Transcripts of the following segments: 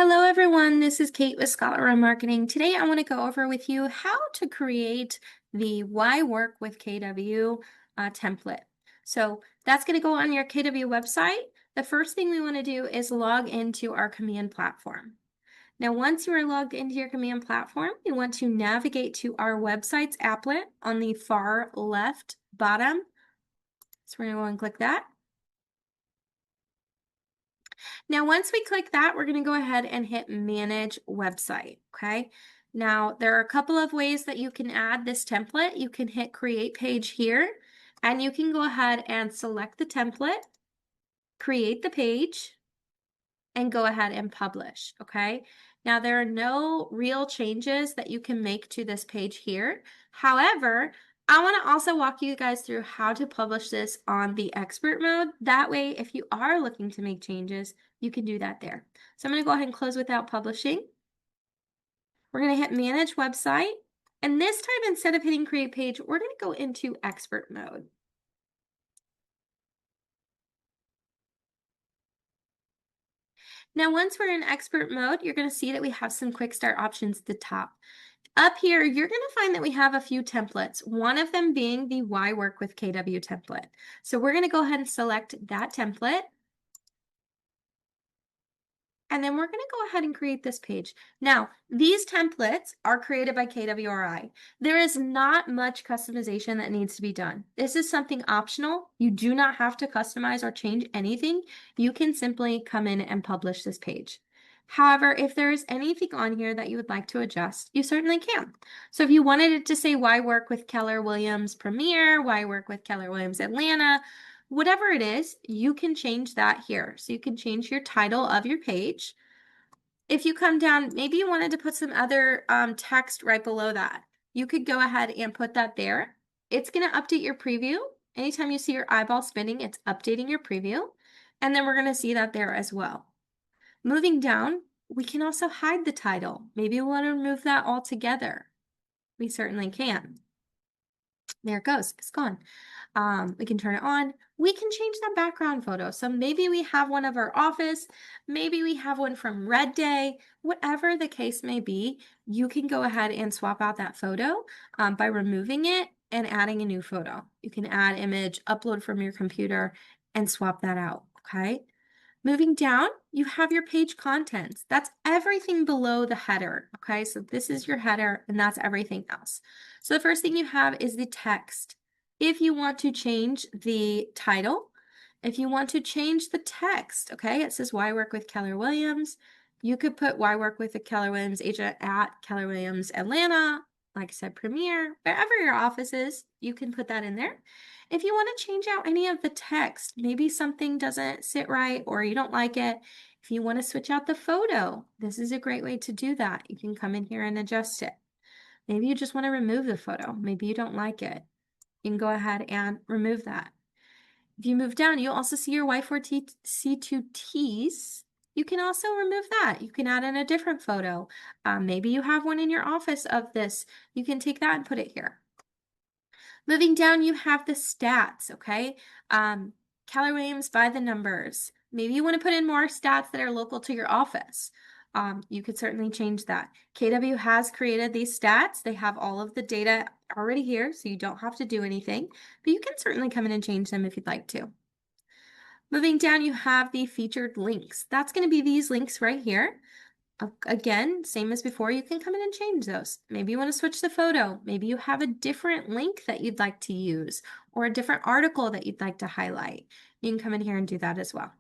Hello everyone, this is Kate with Scholar on Marketing. Today I want to go over with you how to create the Why Work with KW template. So that's going to go on your KW website. The first thing we want to do is log into our command platform. Now once you are logged into your command platform, you want to navigate to our website's applet on the far left bottom. So we're going to go and click that. Now, once we click that, we're going to go ahead and hit Manage Website, okay? Now, there are a couple of ways that you can add this template. You can hit Create Page here, and you can go ahead and select the template, create the page, and go ahead and publish, okay? Now, there are no real changes that you can make to this page here. However, I want to also walk you guys through how to publish this on the expert mode. That way, if you are looking to make changes, you can do that there. So I'm going to go ahead and close without publishing. We're going to hit Manage Website. And this time, instead of hitting Create Page, we're going to go into expert mode. Now, once we're in expert mode, you're going to see that we have some quick start options at the top. Up here, you're going to find that we have a few templates, one of them being the Why Work with KW template. So we're going to go ahead and select that template. And then we're going to go ahead and create this page. Now, these templates are created by KWRI. There is not much customization that needs to be done. This is something optional. You do not have to customize or change anything. You can simply come in and publish this page. However, if there is anything on here that you would like to adjust, you certainly can. So if you wanted it to say Why Work with Keller Williams Premier, Why Work with Keller Williams Atlanta, whatever it is, you can change that here. So you can change your title of your page. If you come down, maybe you wanted to put some other text right below that. You could go ahead and put that there. It's going to update your preview. Anytime you see your eyeball spinning, it's updating your preview. And then we're going to see that there as well. Moving down, we can also hide the title. Maybe we want to remove that altogether. We certainly can. There it goes. It's gone. We can turn it on. We can change that background photo. So maybe we have one of our office, maybe we have one from Red Day, whatever the case may be, you can go ahead and swap out that photo by removing it and adding a new photo. You can add image, upload from your computer, and swap that out, okay? Moving down, you have your page contents. That's everything below the header, okay? So this is your header, and that's everything else. So the first thing you have is the text. If you want to change the title, if you want to change the text, okay, it says Why Work with Keller Williams. You could put Why Work with a Keller Williams agent at Keller Williams Atlanta, like I said, Premier, wherever your office is, you can put that in there. If you want to change out any of the text, maybe something doesn't sit right or you don't like it, if you want to switch out the photo, this is a great way to do that. You can come in here and adjust it. Maybe you just want to remove the photo. Maybe you don't like it. You can go ahead and remove that. If you move down, you'll also see your Y4C2Ts. You can also remove that. You can add in a different photo. Maybe you have one in your office of this. You can take that and put it here. Moving down, you have the stats, okay? Keller Williams by the numbers. Maybe you want to put in more stats that are local to your office. You could certainly change that. KW has created these stats. They have all of the data already here, so you don't have to do anything, but you can certainly come in and change them if you'd like to. Moving down, you have the featured links. That's going to be these links right here. Again, same as before, you can come in and change those. Maybe you want to switch the photo. Maybe you have a different link that you'd like to use or a different article that you'd like to highlight. You can come in here and do that as well.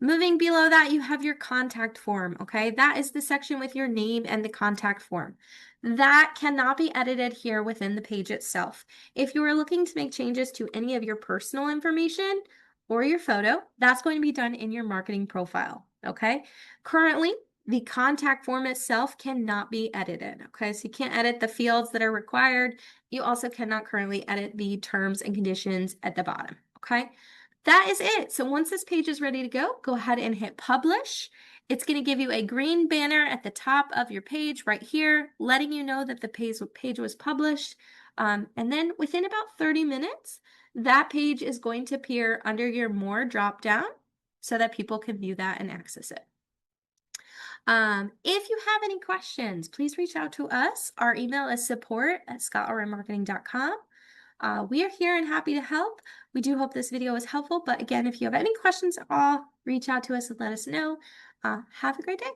Moving below that, you have your contact form, okay? That is the section with your name and the contact form. That cannot be edited here within the page itself. If you are looking to make changes to any of your personal information or your photo, that's going to be done in your marketing profile, okay? Currently, the contact form itself cannot be edited, okay? So you can't edit the fields that are required. You also cannot currently edit the terms and conditions at the bottom, okay? That is it. So once this page is ready to go ahead and hit publish. It's going to give you a green banner at the top of your page right here, letting you know that the page was published. And then within about 30 minutes, that page is going to appear under your More drop down so that people can view that and access it. If you have any questions, please reach out to us. Our email is support@scottrmarketing.com. We are here and happy to help. We do hope this video was helpful, but again, if you have any questions at all, reach out to us and let us know. Have a great day.